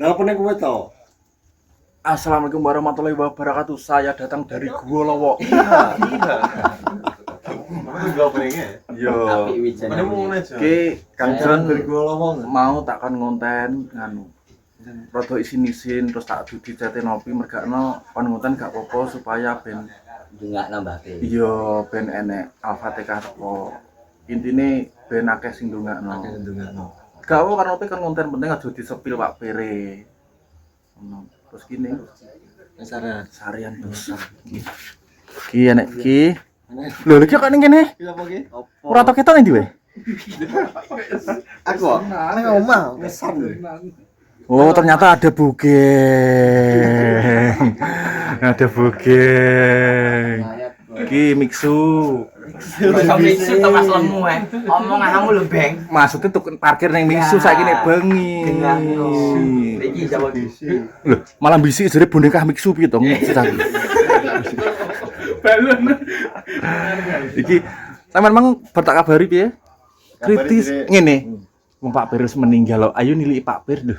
Lah apa nek kowe to? Assalamualaikum warahmatullahi wabarakatuh. Saya datang dari Gua Lowo. Iya. Apa enggak pengen? Yo. Mana mau aja. Ki Kang Jon dari gua lowong. mau takkan ngonten nganu. Rada isin-isin terus tak dudi cete nopi mergakno kon ngonten gak apa-apa supaya ben enggak nambahke. iya ben enek Al-Fatihah teko. Intine ben akeh sing ndongakno. Gak apa karena nopi kan ngonten penting aja disepil Pak Pere. Ngono. Terus gini sarian besar ki enek ki lho iki kok ning kene Iya apa ki? ora tok ketok ndi wae Aku nang omah ngesan lho. oh ternyata ada bugeng ada bugeng ki mixu Masa mixu to Mas lemu omonganmu lho, Beng. maksudnya tuh parkir ning mixu saiki nek bengi Iki jawa disi. lho malah bisik jare boneka mixu piye to ngecak balon iki sampean mang bertak kabari piye kritis ngene wong Pak Pir wis meninggal lho ayo nilai Pak Pir lho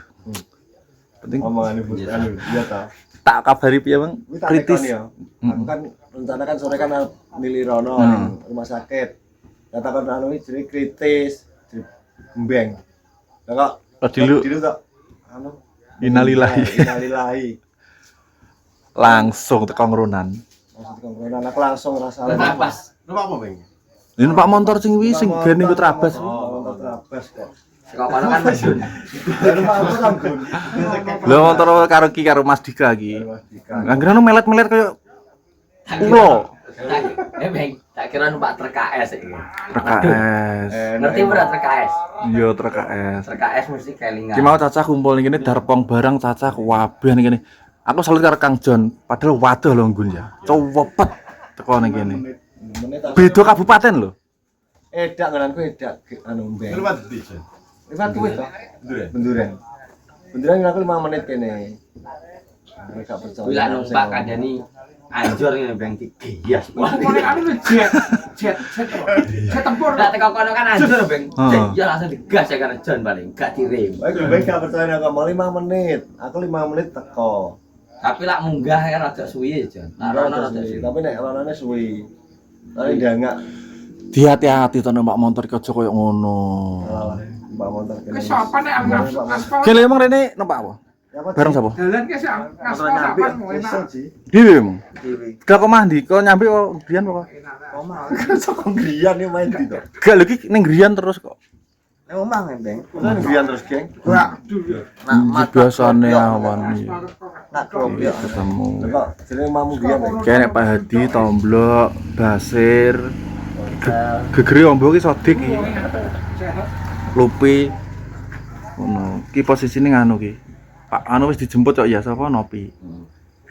penting Omongan ibu iya ta. tak kabari piye Bang kritis Aku kan rencana kan sore kan milih Rono rumah sakit. Kata kan anu jadi kritis, jadi gembeng. Lah kok dilu tok anu innalillahi langsung teko ngrunan maksud kongkronan aku langsung rasa Napas. Numpak apa, Bang? ini Pak Montor sing wi sing ben iku trabas Montor terabas kok. Kok kono kan medun. Numpak aku kan Gun. lho Montor karo ki karo Mas Dika iki Mas Dika. anggerane melet-melet koyo ulo Beng, tak kira numpak truk KS iki. RKS Ngerti ora truk KS? iya truk KS Truk KS mesti kelingan. ki mau cacah kumpul ning kene darpong barang cacah kabeh ning kene aku salut karo Kang Jon padahal waduh lho nggun ya cowepet teko ning kene beda kabupaten lho Edak ngananku edak anu mbeng. Lewat di sini. Lewat kuwi to. Benduren. Benduren. Benduren aku 5 menit kene. Nek gak percaya. Wila numpak kandhani anjor ngene Beng digias. Wah, anu jet tempur. Lah teko kono kan anjor Beng. Heeh. Ya langsung digas ya karena Jon paling gak direm. Aku mbeng gak percaya aku mau 5 menit. Aku 5 menit teko. Tapi lak munggah ya rada suwi ya Jon. Lah rono rada suwi. Tapi nek ronone suwi. Tapi ndangak hati-hati to numpak motor ki aja koyo ngono Mbak Montor kene. Wis sapa nek aspal. kene emang rene numpak apa bareng sapa Dalan ki sing aspal sapa mau enak. dhewe emang gak kok mandi kok nyampe kok griyan kok Sok griyan yo main di to. gak lho ki ning griyan terus kok Nek omah mbeng. Masa griyan terus, Geng? Nah, biasane awan iki Nak klop yo. ketemu Kok jenenge mamu griyan. kene Pak Hadi Tomblok Basir gegere ombo ki Sodik ki Lupi ngono ki posisine nganu ki Pak anu wis dijemput kok ya sapa Nopi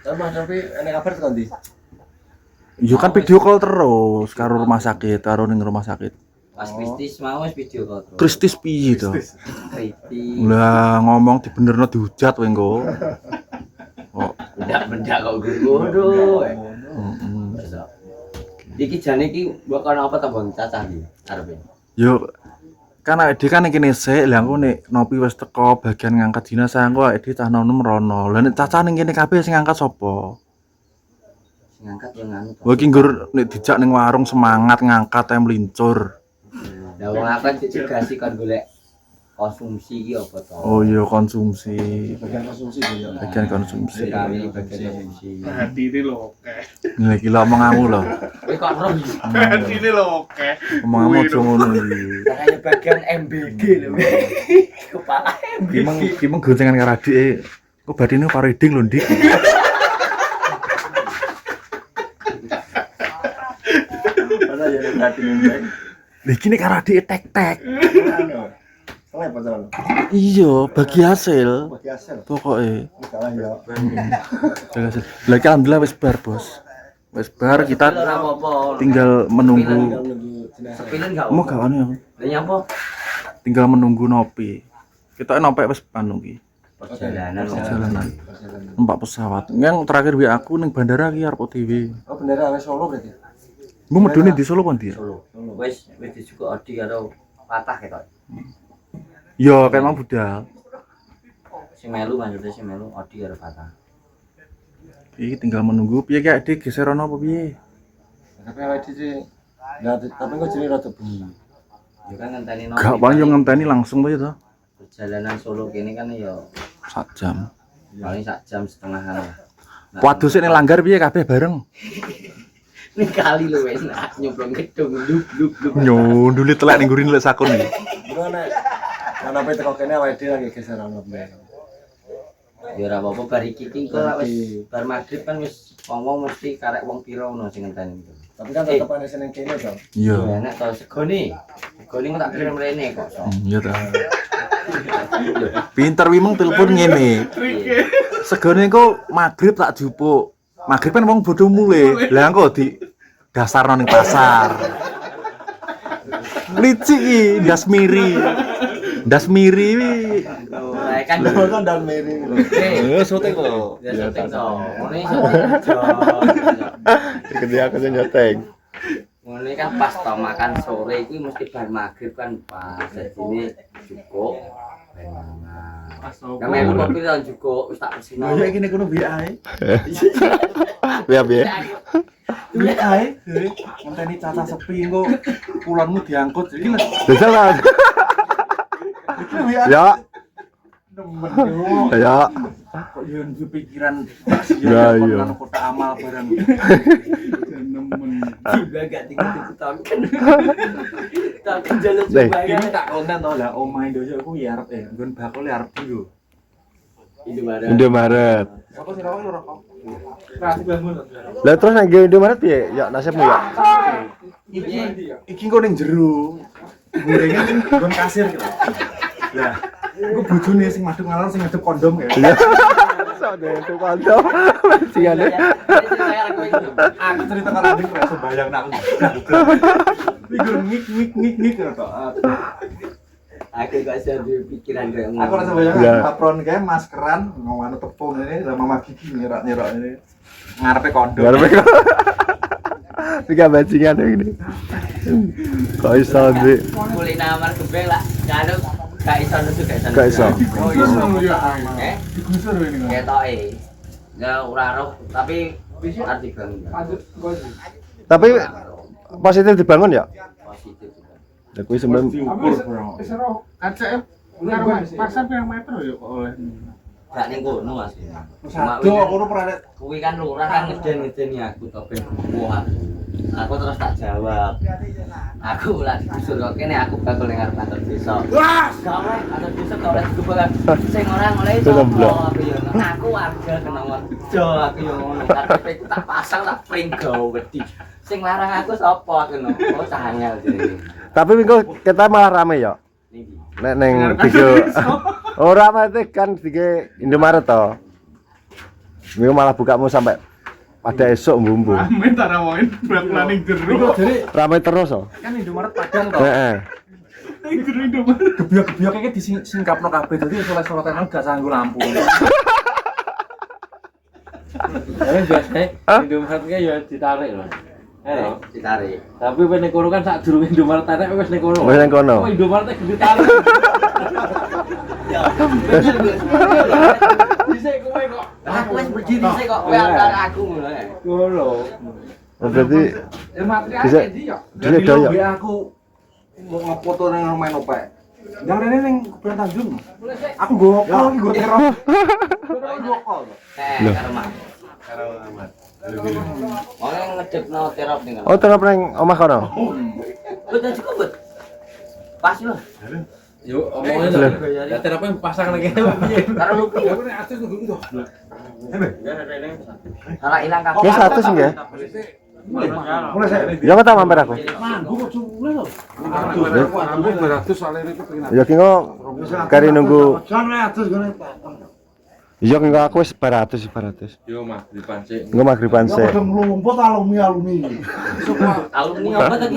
Tapi enek kabar tekan ndi? yo kan video call terus karo rumah sakit karo ning rumah sakit Pas Kristis mau wis video call terus. Kristis piye to Kritis. lah ngomong dibenerno dihujat kowe engko kok Bendak kok ngono. Iki jane iki mbok kono apa ta Bang cacah iki arepe. yo kan awake dhewe kan ning kene sik lha engko nek Nopi wis teko bagian ngangkat jenazah engko awake dhewe cah nom rono lha nek cacah ning kene kabeh sing ngangkat sapa Sing angkat yo nganu. kowe iki nggur nek dijak ning warung semangat ngangkat ae melincur Lah wong akeh digasi kon golek konsumsi iki apa to? oh iya konsumsi Bagian konsumsi yo. bagian konsumsi Kami bagian konsumsi. Hati ini lho oke. nilai gila omonganmu lho Kowe kok roh iki? Hati ini lho oke. omonganmu aja ngono iki Kayaknya bagian MBG lho. Kepala MBG. Ki mung goncengan karo adike kok badine karo reading lho Dik Ana yo nek hati mbeng. lha iki nek karo adike tek-tek Salah pacaran. iya bagi hasil Bagi hasil. pokoknya Salah yo. bagi hasil lha iki alhamdulillah wis bar bos wis bar kita Ora apa-apa. tinggal menunggu Nunggu jenazah. Sepinen gak mau apa. gak anu ya Lah nyapa? tinggal menunggu Nopi kita nopek wis anu ki Perjalanan. perjalanan numpak pesawat yang terakhir WA aku ning bandara ki arep OTW Oh bendera wis Solo berarti. mbok medune di Solo pon dia Solo. Wis dijukuk Odi karo patah ketok. yo kan mau budal Sing melu maksudnya sing melu Odi karo Fatah. Iki tinggal menunggu piye kayak Dik geser ono apa piye? Tapi awake dhewe tapi kok jenenge rada bengi. Ya kan ngenteni no. Gak paling yo ngenteni langsung to ya to. Perjalanan Solo kene kan ya 1 jam. paling 1 jam setengahan lah. Waduh sik ning langgar piye kabeh bareng. Ini kali lho wis nak nyoblong gedung luk. Nyunduli telek ning gurine lek sakon iki. Iku nek ana pe teko kene awake dhewe lagi geser ono mbek. Ya ora apa-apa bar iki engko lah wis bar magrib kan wis wong mesti karek wong pira ono sing ngenteni itu. Tapi kan tetep ana sing ning kene to. Iya. Ya enak to segone. Segone kok tak kirim rene kok. Iya ta. Pinter wimeng telepon ngene. Segone kok magrib tak jupuk. Magrib kan wong bodho mule. Lah engko di dasarno ning pasar. Licik iki, ndas miri. Ndas miri wi. Lah kan Lho kan dan meri lho. Syuting kok. ya syuting to. Ngene syuting. Gede aku sing nyoteng. Ngene kan pas to makan sore iki mesti bar magrib kan pas. Jadi cukup. Nah, melu kopi lan cukup wis tak pesino. Ya iki nek kono biye ae. Biye biye. Biye ae. Ngenteni cacah sepi engko pulanmu diangkut iki lho. Dasalan. Ya. Ya. Kok yo nduwe pikiran Ya, iya. nang kota amal bareng. Juga gak tinggal tahun kan. Tak jalan Deh. coba Ini tak konten to lah omah Indonesia aku ya arep nggon bakul ya arep yo. Indomaret. Apa sih rawan rokok? Lah terus nang Indomaret piye? Ya nasibmu ya. Iki kok ning jero. Gorengan kan nggon kasir gitu. Lah, iku bojone sing madhep ngalor sing ngadep kondom ya. Sok deh itu kandang. Bajingane. Aku cerita karo adik ora iso bayang nak aku. Iku ngik to. Aku gak bisa pikiran kayak Aku rasa bayang Ya. apron kae maskeran ngono tepung ini sama mama gigi nyerok-nyerok ini. Ngarepe kondom. Ngarepe tiga bajingan ini. Kok iso Dik? mulai namar gebel lah. Kalau gak iso nusu gak iso. Gak iso. Oh iya. Eh, Digusur ini. ketoke. Ya ora roh, tapi arti bangun. Tapi positif dibangun ya? Positif juga. Ya kuwi sebenarnya Diukur, Bro. Seru. ACF. Pasar pirang meter ya kok oleh. Gak ning kono asli. Satu aku pernah Kuwi kan lurah kan ngeden-ngedeni aku to ben gupuh aku. Aku terus tak jawab. Aku lagi disuruh kok kene aku bakal ning arep kantor desa. Wah! Gak oleh kantor desa gak oleh digubah. Sing ora oleh Itu sapa gemblok. aku yo. Aku warga kena warga aku yo ngono. KTP ku tak pasang tak print gawe wedi. Sing larang aku sapa aku no. Oh cahangel jadi. tapi minggu kita malah rame ya. Niki. Nek neng video ora mate kan dige Indomaret to. Minggu malah bukamu sampai pada esok bumbu. Amin tak rawangin bak ning jero. jadi Rame terus to. kan Indomaret Padang to. Heeh. Ning jero Indomaret. Gebyok-gebyok iki disingkapno kabeh dadi soleh-solehan gak sanggo lampu. Tapi biasanya Indomaret kan ya ditarik loh. Ditarik. Tapi wis ning kono kan sak durunge Indomaret tarik wis ning kono. Wis ning kono. Oh, Indomaret gede tarik. Dhisik kowe kok. Aku wis berdiri sih kok kowe antara aku ngono ya. Ngono. Oh, berarti Material Bisa. di yo. Dile do ya. Biar aku mau ngefoto nang main opek. Yang rene ning Kuburan Tanjung. Aku nggo kol iki nggo teror. Nggo kol. Karo Mak. Orang ngedepno terop ning. Oh, terus nang omah kono. Betul cukup bet. Pas loh. Yo omongnya to. Ya terapi pasang lagi piye. Karo lu Aku nek atus nunggu itu. salah ilang kakek. Ya 100 nggih. Mulai saya. Ya kata mampir aku. Manggu kok jumlah lho. Aku 200 soalnya itu pengen. Ya ki kok kari nunggu. Jangan atus gone. Iya enggak aku wis 400. Yo maghriban sik. Engko maghriban Ya sik. udah ngelumput alumni. Alumni apa tadi?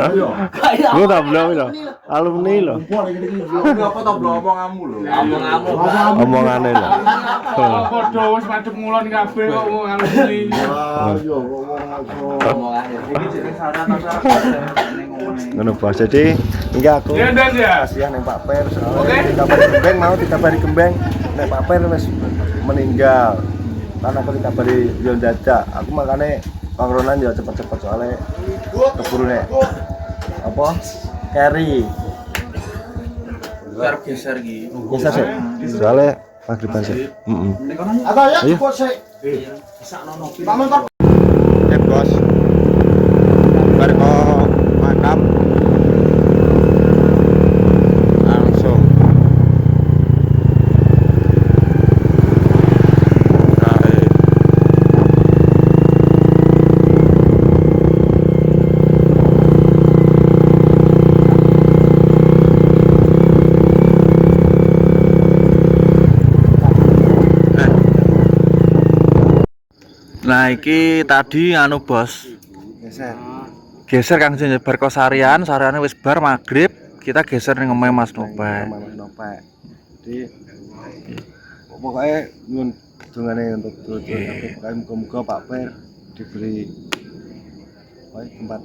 Kayak Lu tak belum lho. Alumni lho. Ngumpul iki. Apa tau belum omonganmu lho. Ngomong-ngomong. Omongane lho. Oh, padha wis madhep ngulon kabeh kok ngomong alumni. Yo ngomong Ngomongannya. Iki jeneng saran masyarakat ning ngomongnya. Ngono Bos. Jadi iki aku Ya dan ya. kasihan ning Pak Per Oke. soalnya dikabari Gembeng mau dikabari Gembeng nek Pak Per wis meninggal. Karena aku dikabari yo dadak. Aku makane pangronan yo cepet-cepet soalnya keburu nek apa? Carry. Geser iki. Bisa sih. Soalnya maghriban sih. Heeh. Apa ya? Ayo. Kok sik. Pamen kok. Oke Bos. Bar kok makam langsung Nah, iki tadi anu Bos. geser. Geser Kang Jen bar kok sariane wis bar magrib, kita geser ning omahe Mas Nopek. Nopek. Jadi pokoknya nyuwun dongane untuk dulur-dulur aku pokoknya muga-muga Pak Per diberi tempat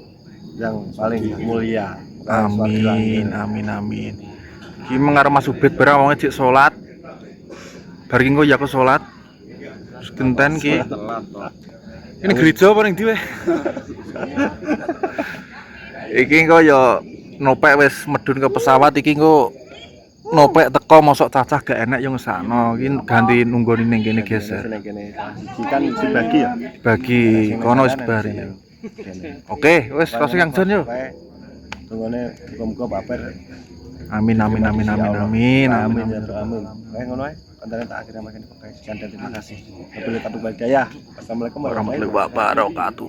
yang paling mulia. Amin. Iki mengarep Mas Ubed barang wong cek salat. Bar ki engko ya aku salat. Terus genten ki. Ini gereja apa ning ndi weh? Iki engko ya Nopek wis medun ke pesawat iki engko Nopek teko mosok cacah gak enak yo ngesakno. Iki ganti nunggoni ning kene geser. Ning kene. Iki kan dibagi ya. Bagi kono wis bar ya. Oke, wis kasih Kang Jon yo. Dongane muga-muga Pak Per. Amin. Amin ya doa amin. Kayak ngono ae. Konten tak akhirnya makin pakai. Sekian dan terima kasih. Wabillahi taufiq wal hidayah. Assalamualaikum warahmatullahi Warahmatullahi wabarakatuh.